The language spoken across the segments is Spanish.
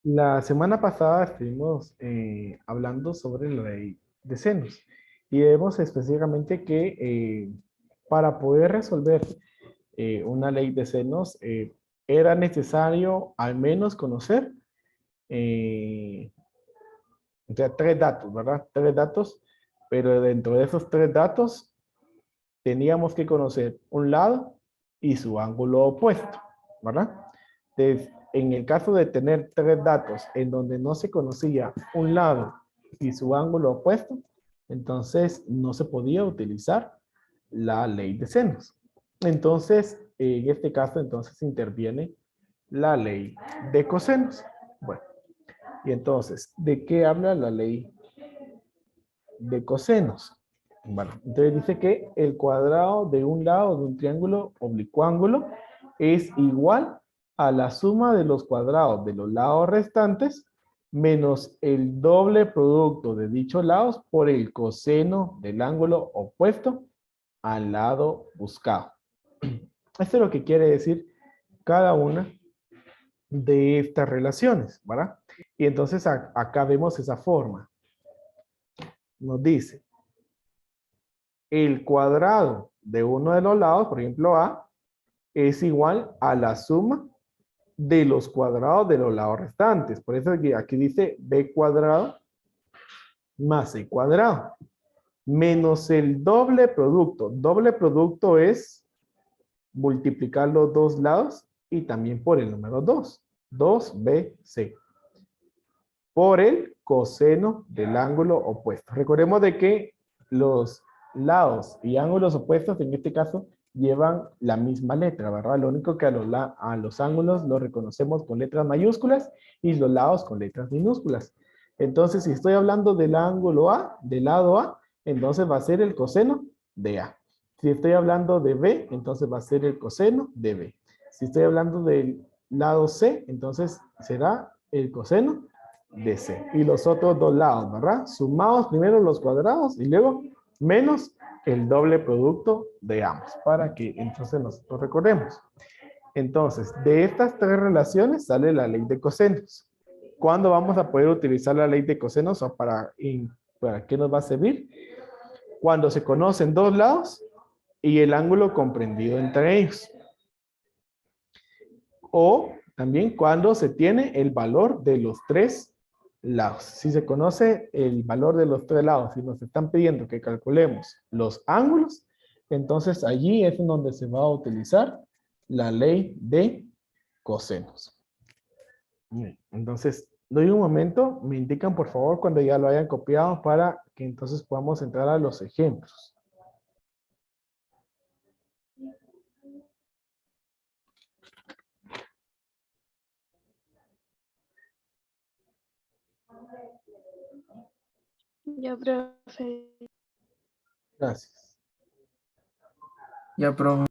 La semana pasada estuvimos hablando sobre la ley de senos y vemos específicamente que para poder resolver una ley de senos era necesario al menos conocer eh, o sea, tres datos, ¿verdad? Tres datos, pero dentro de esos tres datos teníamos que conocer un lado y su ángulo opuesto, ¿verdad? Entonces, en el caso de tener tres datos en donde no se conocía un lado y su ángulo opuesto, entonces no se podía utilizar la ley de senos. Entonces, en este caso, entonces interviene la ley de cosenos. Bueno, y entonces, ¿de qué habla la ley de cosenos? Bueno, entonces dice que el cuadrado de un lado de un triángulo oblicuángulo es igual a la suma de los cuadrados de los lados restantes menos el doble producto de dichos lados por el coseno del ángulo opuesto al lado buscado. Esto es lo que quiere decir cada una de estas relaciones, ¿verdad? Y entonces acá vemos esa forma. Nos dice el cuadrado de uno de los lados, por ejemplo A, es igual a la suma de los cuadrados de los lados restantes. Por eso aquí dice B cuadrado más C cuadrado. Menos el doble producto. Doble producto es multiplicar los dos lados y también por el número 2. 2BC. Por el coseno del ángulo opuesto. Recordemos de que los lados y ángulos opuestos, en este caso, llevan la misma letra, ¿verdad? Lo único que a los ángulos los reconocemos con letras mayúsculas y los lados con letras minúsculas. Entonces, si estoy hablando del ángulo A, del lado A, entonces va a ser el coseno de A. Si estoy hablando de B, entonces va a ser el coseno de B. Si estoy hablando del lado C, entonces será el coseno de C. Y los otros dos lados, ¿verdad? Sumados primero los cuadrados y luego menos el doble producto de ambos, para que entonces nosotros recordemos. Entonces, de estas tres relaciones sale la ley de cosenos. ¿Cuándo vamos a poder utilizar la ley de cosenos o para qué nos va a servir? Cuando se conocen dos lados y el ángulo comprendido entre ellos. O también cuando se tiene el valor de los tres lados. Si se conoce el valor de los tres lados y nos están pidiendo que calculemos los ángulos, entonces allí es en donde se va a utilizar la ley de cosenos. Entonces, doy un momento, me indican por favor cuando ya lo hayan copiado para que entonces podamos entrar a los ejemplos. Ya, profe. Gracias. Ya, profe.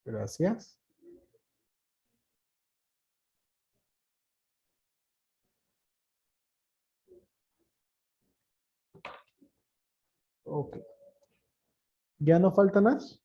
Gracias. Ok. ¿Ya no falta más?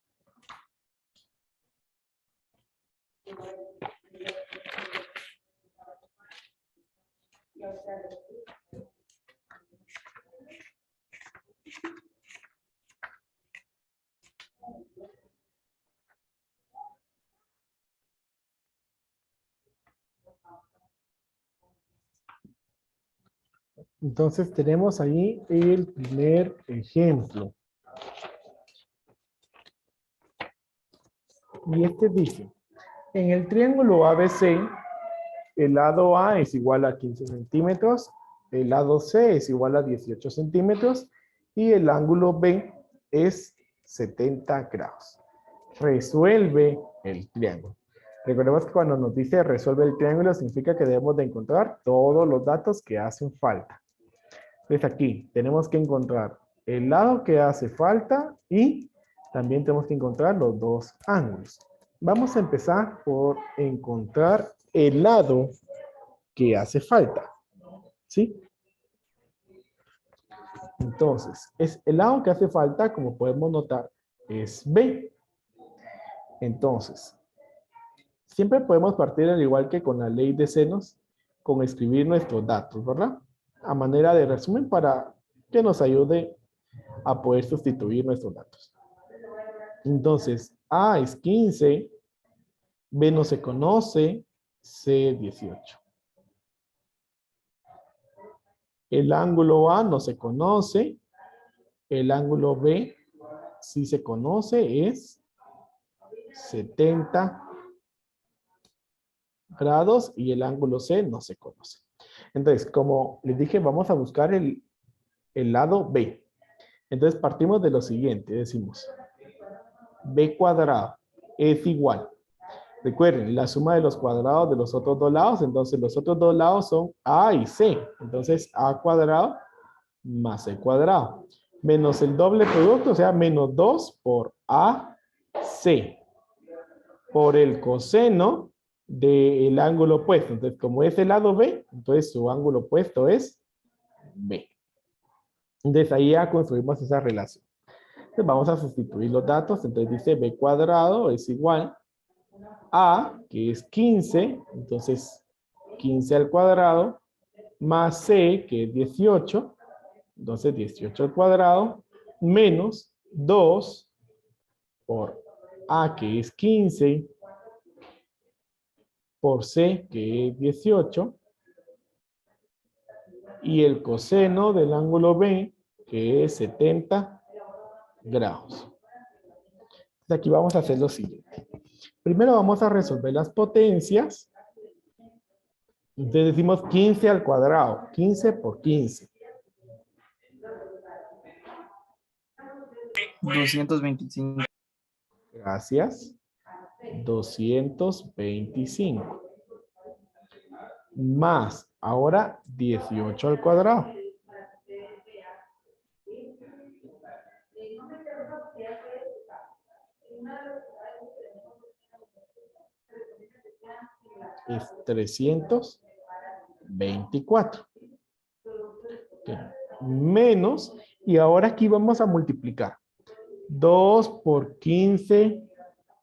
Entonces tenemos ahí el primer ejemplo. Y este dice, en el triángulo ABC, el lado A es igual a 15 centímetros, el lado C es igual a 18 centímetros y el ángulo B es 70 grados. Resuelve el triángulo. Recordemos que cuando nos dice resuelve el triángulo significa que debemos de encontrar todos los datos que hacen falta. Entonces aquí tenemos que encontrar el lado que hace falta y también tenemos que encontrar los dos ángulos. Vamos a empezar por encontrar el lado que hace falta. ¿Sí? Entonces, el lado que hace falta, como podemos notar, es B. Entonces, siempre podemos partir al igual que con la ley de senos, con escribir nuestros datos, ¿verdad? A manera de resumen para que nos ayude a poder sustituir nuestros datos. Entonces, A es 15, B no se conoce, C 18. El ángulo A no se conoce, el ángulo B sí se conoce, es 70 grados y el ángulo C no se conoce. Entonces, como les dije, vamos a buscar el lado B. Entonces, partimos de lo siguiente. Decimos, B cuadrado es igual. Recuerden, la suma de los cuadrados de los otros dos lados. Entonces, los otros dos lados son A y C. Entonces, A cuadrado más C cuadrado. Menos el doble producto, o sea, menos 2 por AC. Por el coseno del ángulo opuesto. Entonces, como es el lado B, entonces su ángulo opuesto es B. Entonces, ahí ya construimos esa relación. Entonces, vamos a sustituir los datos. Entonces, dice B cuadrado es igual a, que es 15. Entonces, 15 al cuadrado, más C, que es 18. Entonces, 18 al cuadrado, menos 2 por A, que es 15, por C, que es 18, y el coseno del ángulo B, que es 70 grados. Entonces aquí vamos a hacer lo siguiente. Primero vamos a resolver las potencias. Entonces decimos 15 al cuadrado, 15 por 15. 225. Gracias. 225. Más, ahora 18 al cuadrado. Es 324. Okay. Menos, y ahora aquí vamos a multiplicar. 2 por 15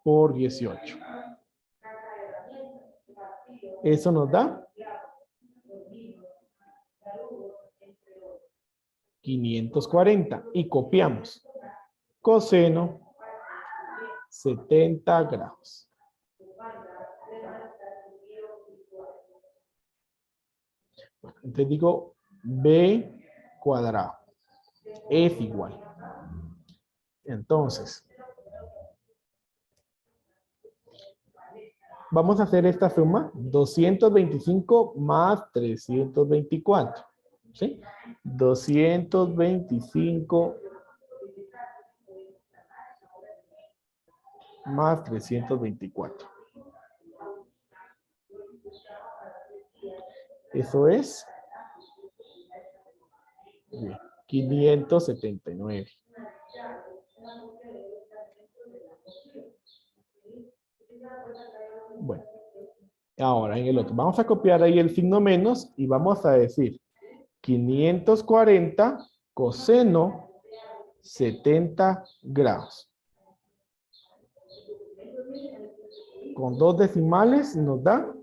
por 18. Eso nos da 540. Y copiamos. Coseno 70 grados. Entonces digo B cuadrado es igual. Entonces, vamos a hacer esta suma. 225 más 324. ¿Sí? 225 más 324. Eso es 579. Bueno, ahora en el otro. Vamos a copiar ahí el signo menos y vamos a decir 540 coseno 70 grados. Con dos decimales nos da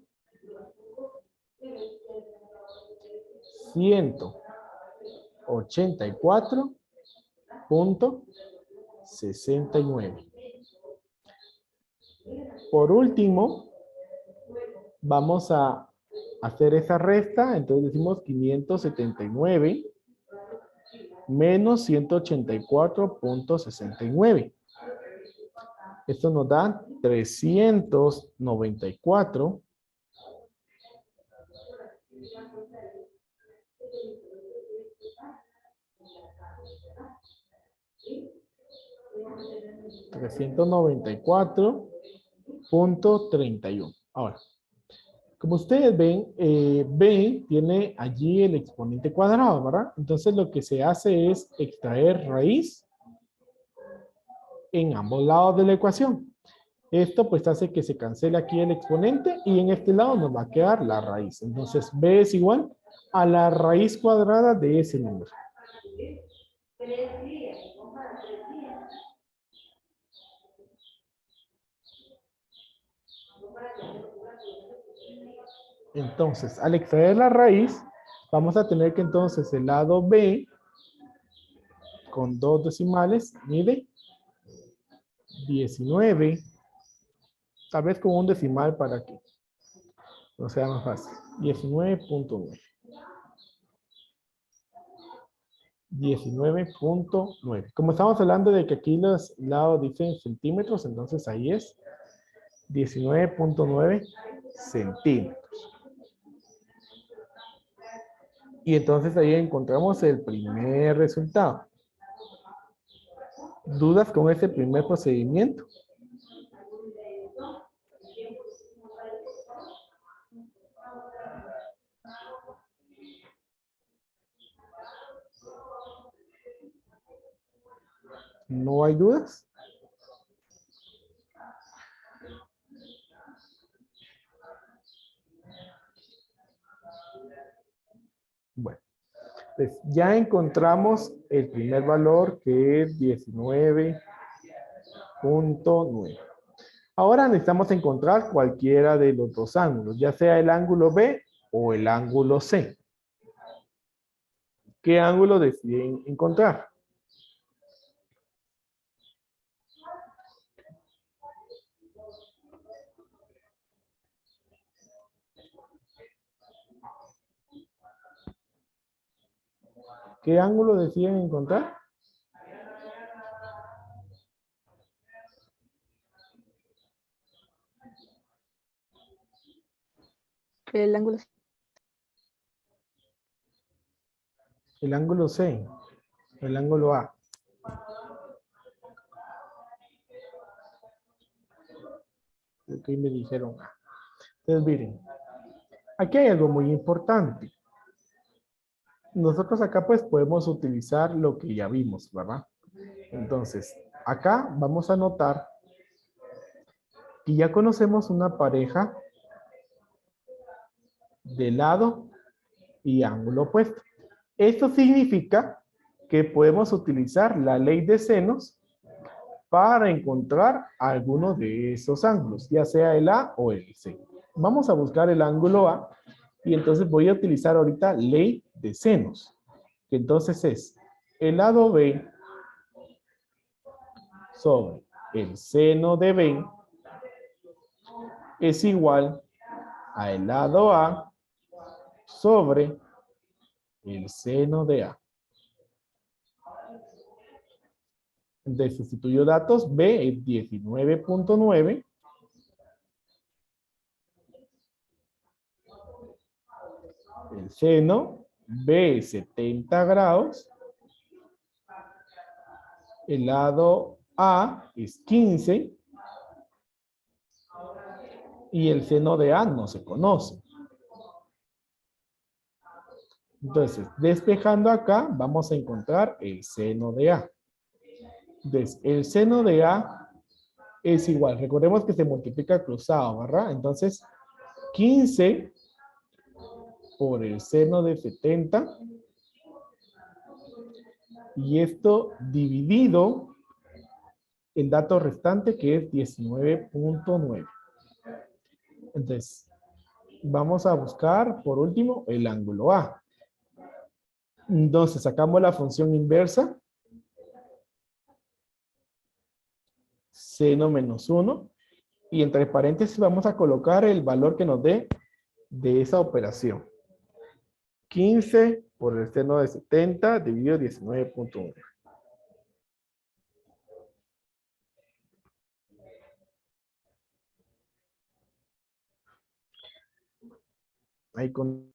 184.69. Por último, vamos a hacer esa resta. Entonces decimos 579 menos 184.69. Esto nos da 394. 394.31. Ahora, como ustedes ven, B tiene allí el exponente cuadrado, ¿verdad? Entonces lo que se hace es extraer raíz en ambos lados de la ecuación. Esto pues hace que se cancele aquí el exponente y en este lado nos va a quedar la raíz. Entonces B es igual a la raíz cuadrada de ese número. Entonces, al extraer la raíz, vamos a tener que entonces el lado B, con 2 decimales, mide 19, tal vez con un decimal para que no sea más fácil. 19.9. 19.9. Como estamos hablando de que aquí los lados dicen centímetros, entonces ahí es 19.9 centímetros. Y entonces ahí encontramos el primer resultado. ¿Dudas con ese primer procedimiento? ¿No hay dudas? Bueno, pues ya encontramos el primer valor que es 19.9. Ahora necesitamos encontrar cualquiera de los dos ángulos, ya sea el ángulo B o el ángulo C. ¿Qué ángulo deciden encontrar? ¿Qué ángulo deciden encontrar? El ángulo. El ángulo C, el ángulo A. Aquí me dijeron A. Entonces miren, aquí hay algo muy importante. Nosotros acá pues podemos utilizar lo que ya vimos, ¿verdad? Entonces, acá vamos a notar que ya conocemos una pareja de lado y ángulo opuesto. Esto significa que podemos utilizar la ley de senos para encontrar alguno de esos ángulos, ya sea el A o el C. Vamos a buscar el ángulo A y entonces voy a utilizar ahorita ley de senos, que entonces es el lado B sobre el seno de B es igual al lado A sobre el seno de A. Entonces, sustituyo datos, B es 19.9. El seno, B es 70 grados. El lado A es 15. Y el seno de A no se conoce. Entonces, despejando acá, vamos a encontrar el seno de A. Entonces, el seno de A es igual. Recordemos que se multiplica cruzado, ¿verdad? Entonces, 15 por el seno de 70. Y esto dividido el dato restante que es 19.9. Entonces, vamos a buscar por último el ángulo A. Entonces, sacamos la función inversa. Seno menos 1. Y entre paréntesis vamos a colocar el valor que nos dé de esa operación. 15 por el seno de 70 dividido 19.1. Ahí con...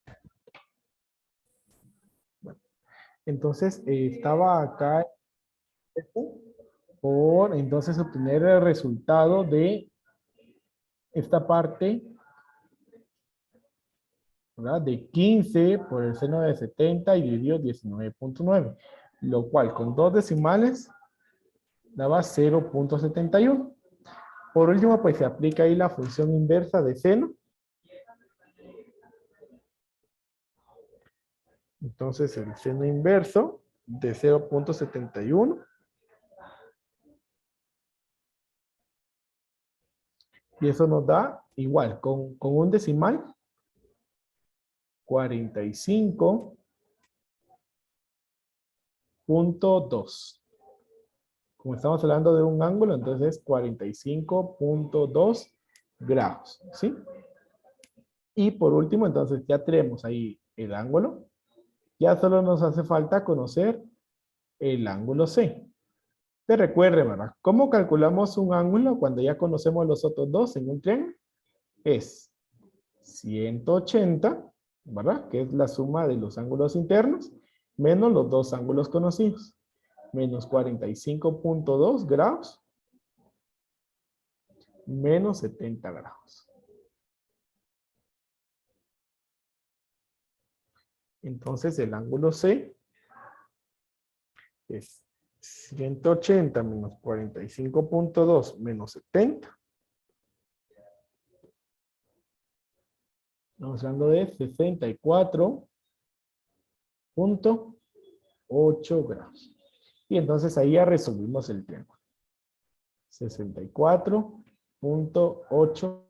Bueno, entonces, estaba acá por entonces obtener el resultado de esta parte, ¿verdad? De 15 por el seno de 70 y dividido 19.9, lo cual con dos decimales daba 0.71. Por último, pues se aplica ahí la función inversa de seno. Entonces el seno inverso de 0.71. Y eso nos da igual, con un decimal, 45.2. Como estamos hablando de un ángulo, entonces 45.2 grados, ¿sí? Y por último, entonces ya tenemos ahí el ángulo. Ya solo nos hace falta conocer el ángulo C. Te recuerde, ¿verdad? ¿Cómo calculamos un ángulo cuando ya conocemos los otros dos en un triángulo? Es 180, ¿verdad? Que es la suma de los ángulos internos, menos los dos ángulos conocidos. Menos 45.2 grados, menos 70 grados. Entonces el ángulo C es 180 menos 45.2 menos 70. Estamos hablando de 64.8 grados. Y entonces ahí ya resolvimos el triángulo. 64.8